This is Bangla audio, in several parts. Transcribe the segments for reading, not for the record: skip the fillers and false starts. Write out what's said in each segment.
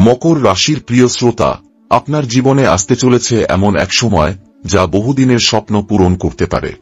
মকর রাশির প্রিয় শ্রোতা, আপনার জীবনে আসতে চলেছে এমন এক সময় যা বহুদিনের স্বপ্ন পূরণ করতে পারে।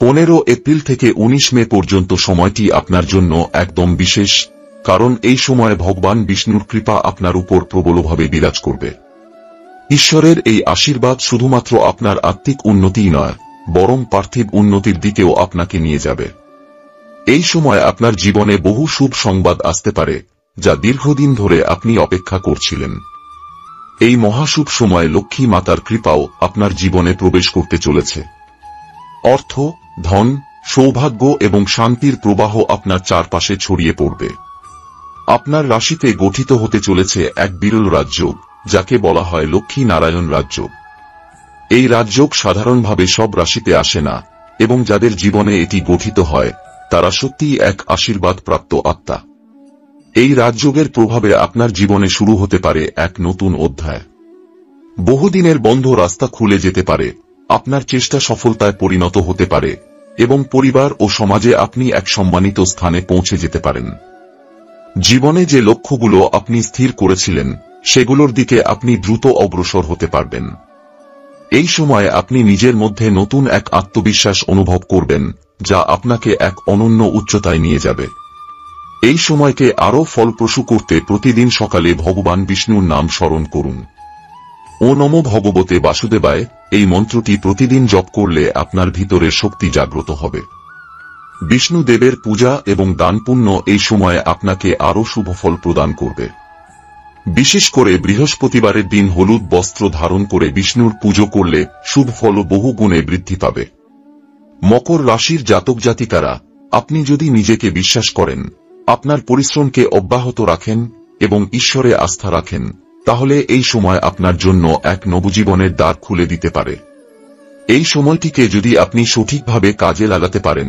15 এপ্রিল থেকে 19 মে পর্যন্ত সময়টি আপনার জন্য একদম বিশেষ, কারণ এই সময়ে ভগবান বিষ্ণুর কৃপা আপনার উপর প্রবলভাবে বিরাজ করবে। ঈশ্বরের এই আশীর্বাদ শুধুমাত্র আপনার আত্মিক উন্নতিই নয়, বরং পার্থিব উন্নতির দিকেও আপনাকে নিয়ে যাবে। এই সময় আপনার জীবনে বহু শুভ সংবাদ আসতে পারে, যা দীর্ঘদিন ধরে আপনি অপেক্ষা করছিলেন। এই মহাশুভ সময়ে লক্ষ্মী মাতার কৃপাও আপনার জীবনে প্রবেশ করতে চলেছে। অর্থ, ধন, সৌভাগ্য এবং শান্তির প্রবাহ আপনার চারপাশে ছড়িয়ে পড়বে। আপনার রাশিতে গঠিত হতে চলেছে এক বিরল রাজযোগ, যাকে বলা হয় লক্ষ্মী নারায়ণ রাজযোগ। এই রাজযোগ সাধারণভাবে সব রাশিতে আসে না, এবং যাদের জীবনে এটি গঠিত হয় তারা সত্যিই এক আশীর্বাদ প্রাপ্ত আত্মা। এই রাজযোগের প্রভাবে আপনার জীবনে শুরু হতে পারে এক নতুন অধ্যায়। বহুদিনের বন্ধ রাস্তা খুলে যেতে পারে, আপনার চেষ্টা সফলতায় পরিণত হতে পারে, এবং পরিবার ও সমাজে আপনি এক সম্মানিত স্থানে পৌঁছে যেতে পারেন। জীবনে যে লক্ষ্যগুলো আপনি স্থির করেছিলেন সেগুলোর দিকে আপনি দ্রুত অগ্রসর হতে পারবেন। এই সময়ে আপনি নিজের মধ্যে নতুন এক আত্মবিশ্বাস অনুভব করবেন, যা আপনাকে এক অনন্য উচ্চতায় নিয়ে যাবে। এই সময়কে আরও ফলপ্রসূ করতে প্রতিদিন সকালে ভগবান বিষ্ণুর নাম স্মরণ করুন। ও নমো ভগবতে বাসুদেবায় এই মন্ত্রটি প্রতিদিন জপ করলে আপনার ভিতরের শক্তি জাগ্রত হবে। বিষ্ণু দেবের পূজা এবং দান পুণ্য এই সময়ে আপনাকে আরও শুভ ফল প্রদান করবে। বিশেষ করে বৃহস্পতিবারের দিন হলুদ বস্ত্র ধারণ করে বিষ্ণুর পুজো করলে শুভ ফল বহু গুণে বৃদ্ধি পাবে। মকর রাশির জাতক জাতিকারা, আপনি যদি নিজেকে বিশ্বাস করেন, আপনার পরিশ্রমকে অব্যাহত রাখেন এবং ঈশ্বরে আস্থা রাখেন, তাহলে এই সময় আপনার জন্য এক নবজীবনের দ্বার খুলে দিতে পারে। এই সময়টিকে যদি আপনি সঠিকভাবে কাজে লাগাতে পারেন,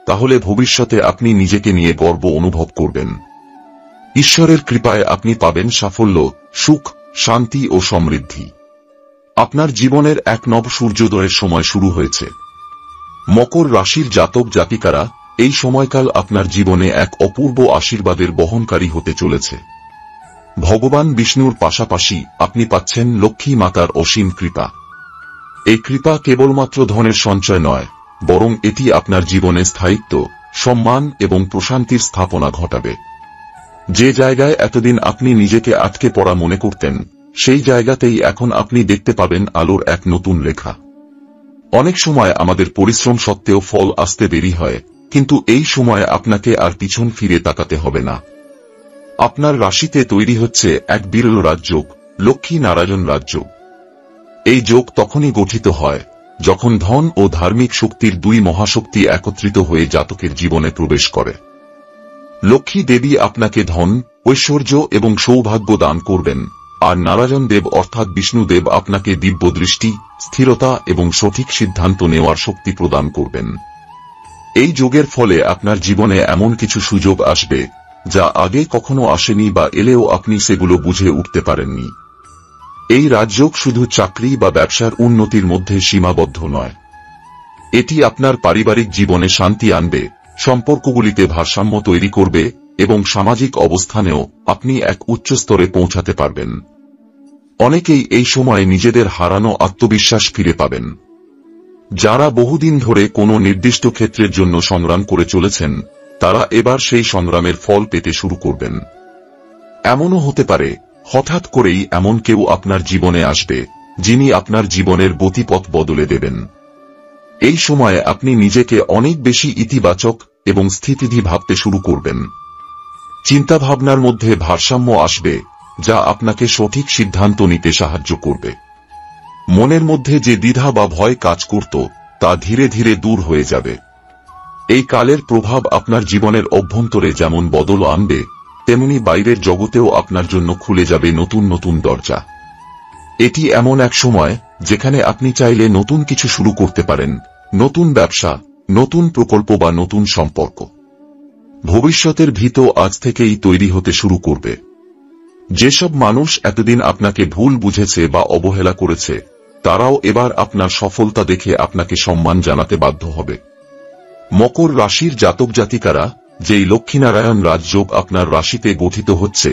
তাহলে ভবিষ্যতে আপনি নিজেকে নিয়ে গর্ব অনুভব করবেন। ঈশ্বরের কৃপায় আপনি পাবেন সাফল্য, সুখ, শান্তি ও সমৃদ্ধি। আপনার জীবনের এক নব সূর্যোদয়ের সময় শুরু হয়েছে। মকর রাশির জাতক জাতিকারা, এই সময়কাল আপনার জীবনে এক অপূর্ব আশীর্বাদের বহনকারী হতে চলেছে। ভগবান বিষ্ণুর পাশাপাশি আপনি পাচ্ছেন লক্ষ্মী মাতার অসীম কৃপা। এই কৃপা কেবলমাত্র ধনের সঞ্চয় নয়, বরং এটি আপনার জীবনে স্থায়িত্ব, সম্মান এবং প্রশান্তির স্থাপনা ঘটাবে। যে জায়গায় এতদিন আপনি নিজেকে আটকে পড়া মনে করতেন, সেই জায়গাতেই এখন আপনি দেখতে পাবেন আলোর এক নতুন রেখা। অনেক সময় আমাদের পরিশ্রম সত্ত্বেও ফল আসতে দেরি হয়, কিন্তু এই সময়ে আপনাকে আর পিছন ফিরে তাকাতে হবে না। আপনার রাশিতে তৈরি হচ্ছে এক বিরল রাজযোগ, লক্ষ্মী নারায়ণ রাজযোগ। এই যোগ তখনই গঠিত হয় যখন ধন ও ধার্মিক শক্তির দুই মহাশক্তি একত্রিত হয়ে জাতকের জীবনে প্রবেশ করে। লক্ষ্মী দেবী আপনাকে ধন, ঐশ্বর্য এবং সৌভাগ্য দান করবেন, আর নারায়ণ দেব অর্থাৎ বিষ্ণুদেব আপনাকে দিব্য দৃষ্টি, স্থিরতা এবং সঠিক সিদ্ধান্ত নেওয়ার শক্তি প্রদান করবেন। এই যোগের ফলে আপনার জীবনে এমন কিছু সুযোগ আসবে যা আগে কখনো আসেনি, বা এলেও আপনি সেগুলো বুঝে উঠতে পারেননি। এই রাজযোগ শুধু চাকরি বা ব্যবসার উন্নতির মধ্যে সীমাবদ্ধ নয়, এটি আপনার পারিবারিক জীবনে শান্তি আনবে, সম্পর্কগুলিতে ভারসাম্য তৈরি করবে এবং সামাজিক অবস্থানেও আপনি এক উচ্চ স্তরে পৌঁছাতে পারবেন। অনেকেই এই সময়ে নিজেদের হারানো আত্মবিশ্বাস ফিরে পাবেন। যারা বহুদিন ধরে কোনো নির্দিষ্ট ক্ষেত্রের জন্য সংগ্রাম করে চলেছেন, তারা এবার সেই সংগ্রামের ফল পেতে শুরু করবেন। এমনও হতে পারে হঠাৎ করেই এমন কেউ আপনার জীবনে আসবে, যিনি আপনার জীবনের গতিপথ বদলে দেবেন। এই সময়ে আপনি নিজেকে অনেক বেশি ইতিবাচক এবং স্থিতিধী ভাবতে শুরু করবেন। চিন্তাভাবনার মধ্যে ভারসাম্য আসবে, যা আপনাকে সঠিক সিদ্ধান্ত নিতে সাহায্য করবে। মনের মধ্যে যে দ্বিধা বা ভয় কাজ করত, তা ধীরে ধীরে দূর হয়ে যাবে। এই কালের প্রভাব আপনার জীবনের অভ্যন্তরে যেমন বদল আনবে, তেমনি বাইরের জগতেও আপনার জন্য খুলে যাবে নতুন নতুন দরজা। এটি এমন এক সময় যেখানে আপনি চাইলে নতুন কিছু শুরু করতে পারেন, নতুন ব্যবসা, নতুন প্রকল্প বা নতুন সম্পর্ক। ভবিষ্যতের ভিত আজ থেকেই তৈরি হতে শুরু করবে। যেসব মানুষ এতদিন আপনাকে ভুল বুঝেছে বা অবহেলা করেছে, তারাও এবার আপনার সফলতা দেখে আপনাকে সম্মান জানাতে বাধ্য হবে। মকর রাশির জাতক জাতিকারা, যেই লক্ষ্মীনারায়ণ রাজযোগ আপনার রাশিতে গঠিত হচ্ছে,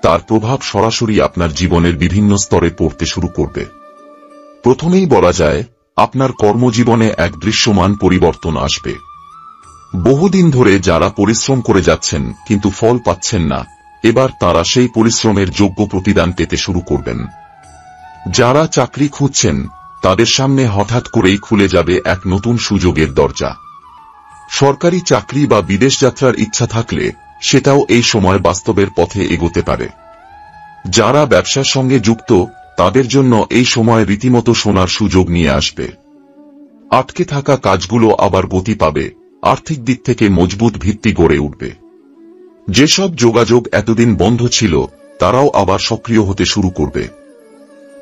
তার প্রভাব সরাসরি আপনার জীবনের বিভিন্ন স্তরে পড়তে শুরু করবে। প্রথমেই বলা যায়, আপনার কর্মজীবনে এক দৃশ্যমান পরিবর্তন আসবে। বহুদিন ধরে যারা পরিশ্রম করে যাচ্ছেন কিন্তু ফল পাচ্ছেন না, এবার তারা সেই পরিশ্রমের যোগ্য প্রতিদান পেতে শুরু করবেন। যারা চাকরি খুঁজছেন, তাদের সামনে হঠাৎ করেই খুলে যাবে এক নতুন সুযোগের দরজা। সরকারি চাকরি বা বিদেশ যাত্রার ইচ্ছা থাকলে সেটাও এই সময় বাস্তবের পথে এগোতে পারে। যারা ব্যবসার সঙ্গে যুক্ত, তাদের জন্য এই সময় রীতিমতো সোনার সুযোগ নিয়ে আসবে। আটকে থাকা কাজগুলো আবার গতি পাবে, আর্থিক দিক থেকে মজবুত ভিত্তি গড়ে উঠবে। যেসব যোগাযোগ এতদিন বন্ধ ছিল, তারাও আবার সক্রিয় হতে শুরু করবে।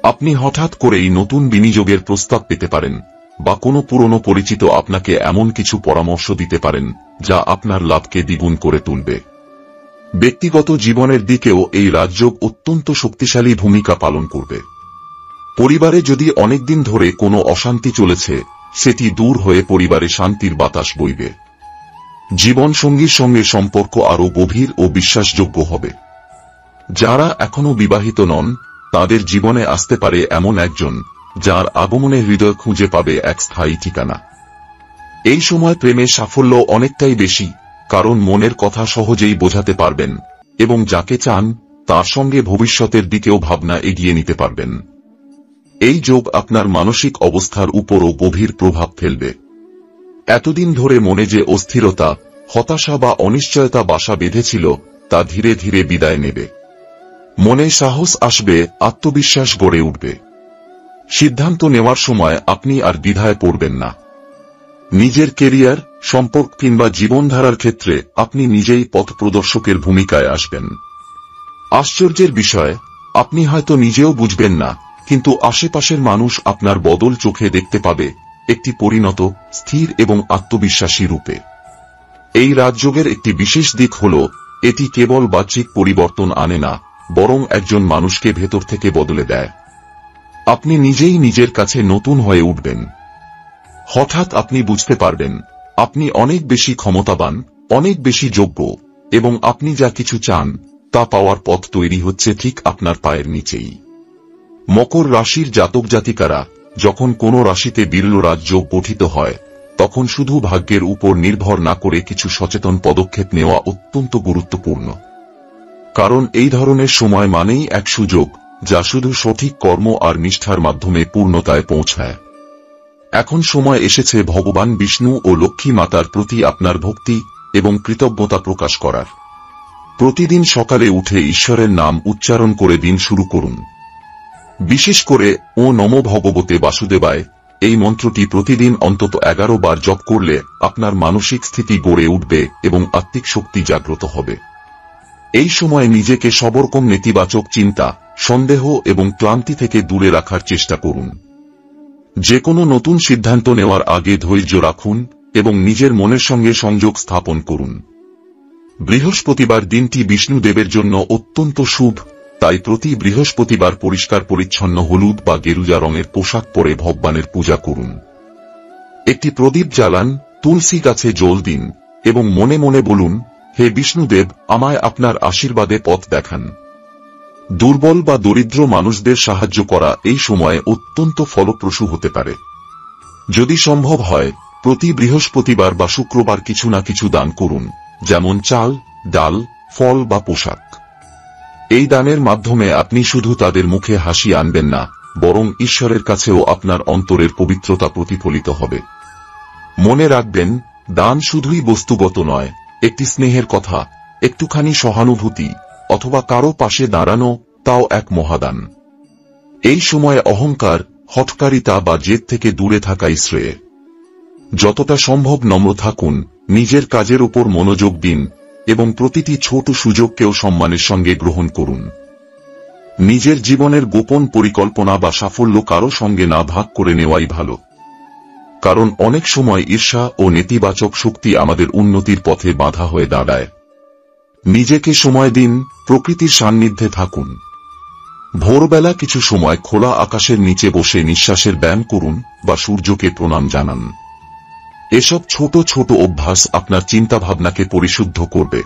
আপনি হঠাৎ করেই নতুন বিনিয়োগের প্রস্তাব পেতে পারেন, বা কোনো পুরনো পরিচিত আপনাকে এমন কিছু পরামর্শ দিতে পারেন যা আপনার লাভকে দ্বিগুণ করে তুলবে। ব্যক্তিগত জীবনের দিকেও এই রাজযোগ অত্যন্ত শক্তিশালী ভূমিকা পালন করবে। পরিবারে যদি অনেকদিন ধরে কোনো অশান্তি চলেছে, সেটি দূর হয়ে পরিবারে শান্তির বাতাস বইবে। জীবনসঙ্গীর সঙ্গে সম্পর্ক আরও গভীর ও বিশ্বাসযোগ্য হবে। যারা এখনো বিবাহিত নন, তাদের জীবনে আসতে পারে এমন একজন, যার আগমনে হৃদয় খুঁজে পাবে এক স্থায়ী ঠিকানা। এই সময় প্রেমে সাফল্য অনেকটাই বেশি, কারণ মনের কথা সহজেই বোঝাতে পারবেন এবং যাকে চান তার সঙ্গে ভবিষ্যতের দিকেও ভাবনা এগিয়ে নিতে পারবেন। এই যোগ আপনার মানসিক অবস্থার উপরও গভীর প্রভাব ফেলবে। এতদিন ধরে মনে যে অস্থিরতা, হতাশা বা অনিশ্চয়তা বাসা বেঁধেছিল, তা ধীরে ধীরে বিদায় নেবে। মনে সাহস আসবে, আত্মবিশ্বাস গড়ে উঠবে। সিদ্ধান্ত নেওয়ার সময় আপনি আর দ্বিধায় পড়বেন না। নিজের কেরিয়ার, সম্পর্ক কিংবা জীবনধারার ক্ষেত্রে আপনি নিজেই পথ প্রদর্শকের ভূমিকায় আসবেন। আশ্চর্যের বিষয়, আপনি হয়তো নিজেও বুঝবেন না, কিন্তু আশেপাশের মানুষ আপনার বদল চোখে দেখতে পাবে, একটি পরিণত, স্থির এবং আত্মবিশ্বাসী রূপে। এই রাজযোগের একটি বিশেষ দিক হল, এটি কেবল বাহ্যিক পরিবর্তন আনে না, বরং একজন মানুষকে ভেতর থেকে বদলে দেয়। আপনি নিজেই নিজের কাছে নতুন হয়ে উঠবেন। হঠাৎ আপনি বুঝতে পারবেন, আপনি অনেক বেশি ক্ষমতাবান, অনেক বেশি যোগ্য, এবং আপনি যা কিছু চান তা পাওয়ার পথ তৈরি হচ্ছে ঠিক আপনার পায়ের নিচেই। মকর রাশির জাতক জাতিকারা, যখন কোন রাশিতে বিরল রাজযোগ গঠিত হয়, তখন শুধু ভাগ্যের উপর নির্ভর না করে কিছু সচেতন পদক্ষেপ নেওয়া অত্যন্ত গুরুত্বপূর্ণ। কারণ এই ধরনের সময় মানেই এক সুযোগ, যা শুধু সঠিক কর্ম আর নিষ্ঠার মাধ্যমে পূর্ণতায় পৌঁছায়। এখন সময় এসেছে ভগবান বিষ্ণু ও লক্ষ্মী মাতার প্রতি আপনার ভক্তি এবং কৃতজ্ঞতা প্রকাশ করার। প্রতিদিন সকালে উঠে ঈশ্বরের নাম উচ্চারণ করে দিন শুরু করুন। বিশেষ করে ও নমো ভগবতে বাসুদেবায় এই মন্ত্রটি প্রতিদিন অন্তত 11 বার জপ করলে আপনার মানসিক স্থিতি গড়ে উঠবে এবং আত্মিক শক্তি জাগ্রত হবে। এই সময় নিজেকে সবরকম নেতিবাচক চিন্তা, সন্দেহ এবং ক্লান্তি থেকে দূরে রাখার চেষ্টা করুন। যে কোনো নতুন সিদ্ধান্ত নেওয়ার আগে ধৈর্য রাখুন এবং নিজের মনের সঙ্গে সংযোগ স্থাপন করুন। বৃহস্পতিবার দিনটি বিষ্ণুদেবের জন্য অত্যন্ত শুভ, তাই প্রতি বৃহস্পতিবার পরিষ্কার পরিচ্ছন্ন হলুদ বা গেরুজা রঙের পোশাক পরে ভগবানের পূজা করুন। একটি প্রদীপ জ্বালান, তুলসী গাছে জল দিন এবং মনে মনে বলুন, হে বিষ্ণুদেব, আমায় আপনার আশীর্বাদে পথ দেখান। দুর্বল বা দরিদ্র মানুষদের সাহায্য করা এই সময়ে অত্যন্ত ফলপ্রসূ হতে পারে। যদি সম্ভব হয়, প্রতি বৃহস্পতিবার বা শুক্রবার কিছু না কিছু দান করুন, যেমন চাল, ডাল, ফল বা পোশাক। এই দানের মাধ্যমে আপনি শুধু তাদের মুখে হাসি আনবেন না, বরং ঈশ্বরের কাছেও আপনার অন্তরের পবিত্রতা প্রতিফলিত হবে। মনে রাখবেন, দান শুধুই বস্তুগত নয়, একটি স্নেহের কথা, একটুখানি সহানুভূতি অথবা কারো পাশে দাঁড়ানো, তাও এক মহাদান। এই সময়ে অহংকার, হঠকারিতা বা জেদ থেকে দূরে থাকাই শ্রেয়। যতটা সম্ভব নম্র থাকুন, নিজের কাজের উপর মনোযোগ দিন এবং প্রতিটি ছোট সুযোগকেও সম্মানের সঙ্গে গ্রহণ করুন। নিজের জীবনের গোপন পরিকল্পনা বা সাফল্য কারো সঙ্গে না ভাগ করে নেওয়াই ভালো। কারণ অনেক সময় ঈর্ষা ও নেতিবাচক শক্তি আমাদের উন্নতির পথে বাধা হয়ে দাঁড়ায়। নিজেকে সময় দিন, প্রকৃতির সান্নিধ্যে থাকুন। ভোরবেলা কিছু সময় খোলা আকাশের নিচে বসে নিঃশ্বাসের ব্যায়াম করুন বা সূর্যকে প্রণাম জানান। এসব ছোট ছোট অভ্যাস আপনার চিন্তাভাবনাকে পরিশুদ্ধ করবে।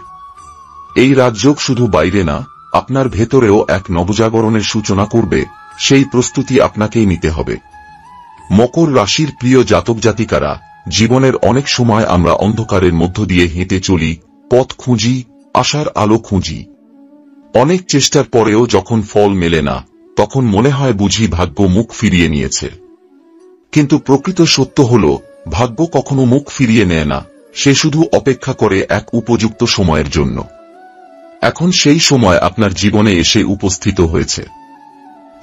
এই রাজযোগ শুধু বাইরে না, আপনার ভেতরেও এক নবজাগরণের সূচনা করবে, সেই প্রস্তুতি আপনাকেই নিতে হবে। মকর রাশির প্রিয় জাতক জাতিকারা, জীবনের অনেক সময় আমরা অন্ধকারের মধ্য দিয়ে হেঁটে চলি, পথ খুঁজি, আশার আলো খুঁজি। অনেক চেষ্টার পরেও যখন ফল মেলে না, তখন মনে হয় বুঝি ভাগ্য মুখ ফিরিয়ে নিয়েছে। কিন্তু প্রকৃত সত্য হল, ভাগ্য কখনো মুখ ফিরিয়ে নেয় না, সে শুধু অপেক্ষা করে এক উপযুক্ত সময়ের জন্য। এখন সেই সময় আপনার জীবনে এসে উপস্থিত হয়েছে।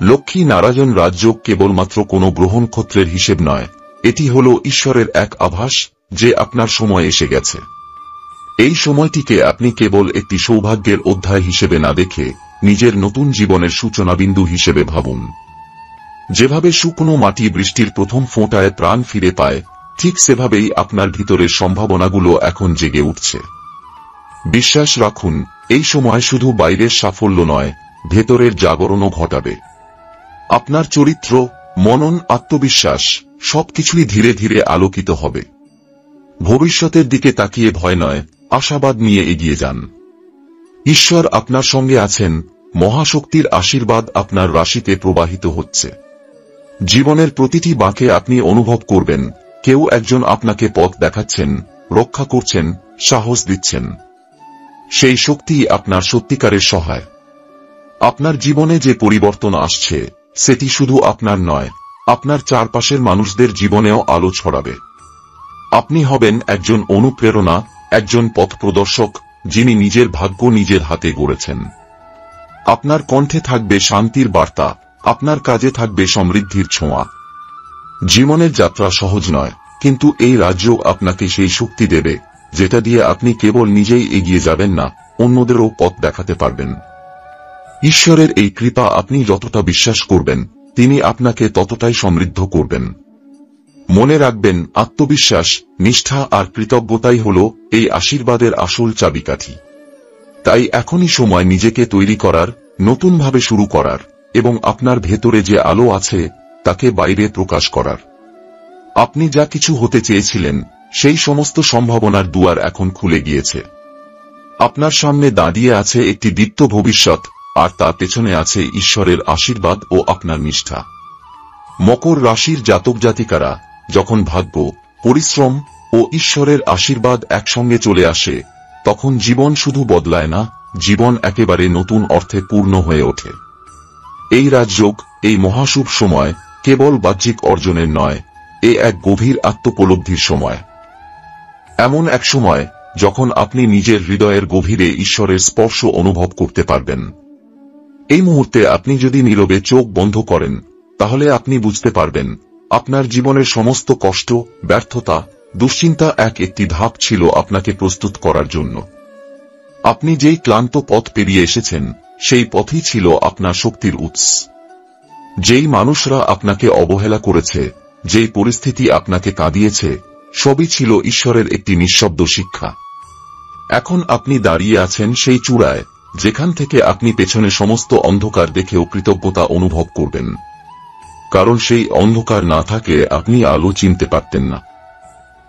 লক্ষ্মী নারায়ণ রাজযোগ কেবলমাত্র কোনো গ্রহ নক্ষত্রের হিসেব নয়, এটি হল ঈশ্বরের এক আভাস যে আপনার সময় এসে গেছে। এই সময়টিকে আপনি কেবল একটি সৌভাগ্যের অধ্যায় হিসেবে না দেখে নিজের নতুন জীবনের সূচনাবিন্দু হিসেবে ভাবুন। যেভাবে শুকনো মাটি বৃষ্টির প্রথম ফোঁটায় প্রাণ ফিরে পায়, ঠিক সেভাবেই আপনার ভিতরের সম্ভাবনাগুলো এখন জেগে উঠছে। বিশ্বাস রাখুন, এই সময় শুধু বাইরের সাফল্য নয়, ভেতরের জাগরণও ঘটাবে। আপনার চরিত্র, মনন, আত্মবিশ্বাস সবকিছুই ধীরে ধীরে আলোকিত হবে। ভবিষ্যতের দিকে তাকিয়ে ভয় নয়, আশাবাদ নিয়ে এগিয়ে যান। ঈশ্বর আপনার সঙ্গে আছেন, মহাশক্তির আশীর্বাদ আপনার রাশিতে প্রবাহিত হচ্ছে। জীবনের প্রতিটি বাঁকে আপনি অনুভব করবেন, কেউ একজন আপনাকে পথ দেখাচ্ছেন, রক্ষা করছেন, সাহস দিচ্ছেন। সেই শক্তি আপনার সত্যিকারের সহায়। আপনার জীবনে যে পরিবর্তন আসছে, সেটি শুধু আপনার নয়, আপনার চারপাশের মানুষদের জীবনেও আলো ছড়াবে। আপনি হবেন একজন অনুপ্রেরণা, একজন পথপ্রদর্শক, যিনি নিজের ভাগ্য নিজের হাতে গড়েছেন। আপনার কণ্ঠে থাকবে শান্তির বার্তা, আপনার কাজে থাকবে সমৃদ্ধির ছোঁয়া। জীবনের যাত্রা সহজ নয়, কিন্তু এই রাজযোগ আপনাকে সেই শক্তি দেবে, যেটা দিয়ে আপনি কেবল নিজেই এগিয়ে যাবেন না, অন্যদেরও পথ দেখাতে পারবেন। ঈশ্বরের এই কৃপা আপনি যতটা বিশ্বাস করবেন, তিনি আপনাকে ততটাই সমৃদ্ধ করবেন। মনে রাখবেন, আত্মবিশ্বাস, নিষ্ঠা আর কৃতজ্ঞতাই হল এই আশীর্বাদের আসল চাবিকাঠি। তাই এখনই সময় নিজেকে তৈরি করার, নতুনভাবে শুরু করার, এবং আপনার ভেতরে যে আলো আছে তাকে বাইরে প্রকাশ করার। আপনি যা কিছু হতে চেয়েছিলেন, সেই সমস্ত সম্ভাবনার দুয়ার এখন খুলে গিয়েছে। আপনার সামনে দাঁড়িয়ে আছে একটি দীপ্ত ভবিষ্যৎ, আর তার পেছনে আছে ঈশ্বরের আশীর্বাদ ও আপনার নিষ্ঠা। মকর রাশির জাতক জাতিকারা, যখন ভাগ্য, পরিশ্রম ও ঈশ্বরের আশীর্বাদ একসঙ্গে চলে আসে, তখন জীবন শুধু বদলায় না, জীবন একেবারে নতুন অর্থে পূর্ণ হয়ে ওঠে। এই রাজযোগ, এই মহাশুভ সময় কেবল বাহ্যিক অর্জনের নয়, এ এক গভীর আত্মোপলব্ধির সময়। এমন এক সময় যখন আপনি নিজের হৃদয়ের গভীরে ঈশ্বরের স্পর্শ অনুভব করতে পারবেন। এই মুহূর্তে আপনি যদি নীরবে চোখ বন্ধ করেন, তাহলে আপনি বুঝতে পারবেন, আপনার জীবনের সমস্ত কষ্ট, ব্যর্থতা, দুশ্চিন্তা একটি ধাপ ছিল আপনাকে প্রস্তুত করার জন্য। আপনি যেই ক্লান্ত পথ পেরিয়ে এসেছেন, সেই পথই ছিল আপনার শক্তির উৎস। যেই মানুষরা আপনাকে অবহেলা করেছে, যেই পরিস্থিতি আপনাকে কাঁদিয়েছে, সবই ছিল ঈশ্বরের একটি নিঃশব্দ শিক্ষা। এখন আপনি দাঁড়িয়ে আছেন সেই চূড়ায়, যেখান থেকে আপনি পেছনে সমস্ত অন্ধকার দেখেও কৃতজ্ঞতা অনুভব করবেন। কারণ সেই অন্ধকার না থাকলে আপনি আলো চিনতে পারতেন না।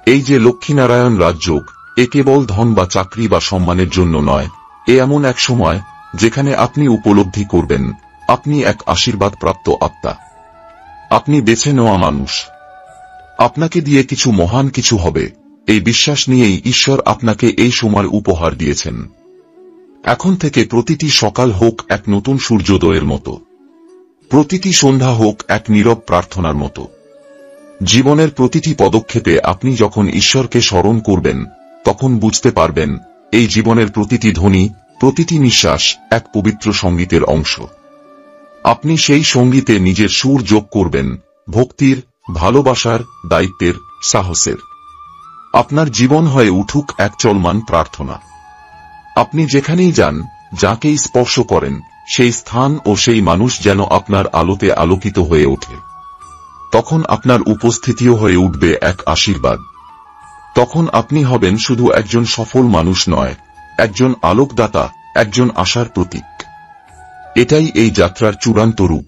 এই যে লক্ষ্মীনারায়ণ রাজযোগ, এ কেবল ধন বা চাকরি বা সম্মানের জন্য নয়, এ এমন এক সময় যেখানে আপনি উপলব্ধি করবেন, আপনি এক আশীর্বাদ প্রাপ্ত আত্মা। আপনি বেছে নেওয়া মানুষ। আপনাকে দিয়ে কিছু মহান কিছু হবে, এই বিশ্বাস নিয়েই ঈশ্বর আপনাকে এই সময় উপহার দিয়েছেন। এখন থেকে প্রতিটি সকাল হোক এক নতুন সূর্যোদয়ের মতো, প্রতিটি সন্ধ্যা হোক এক নীরব প্রার্থনার মতো। জীবনের প্রতিটি পদক্ষেপে আপনি যখন ঈশ্বরকে স্মরণ করবেন, তখন বুঝতে পারবেন, এই জীবনের প্রতিটি ধ্বনি, প্রতিটি নিঃশ্বাস এক পবিত্র সঙ্গীতের অংশ। আপনি সেই সঙ্গীতে নিজের সুর যোগ করবেন, ভক্তির, ভালোবাসার, দায়িত্বের, সাহসের। আপনার জীবন হয়ে উঠুক এক চলমান প্রার্থনা। আপনি যেখানেই যান, যাকেই স্পর্শ করেন, সেই স্থান ও সেই মানুষ যেন আপনার আলোতে আলোকিত হয়ে ওঠে। তখন আপনার উপস্থিতিও হয়ে উঠবে এক আশীর্বাদ। তখন আপনি হবেন শুধু একজন সফল মানুষ নয়, একজন আলোকদাতা, একজন আশার প্রতীক। এটাই এই যাত্রার চূড়ান্ত রূপ।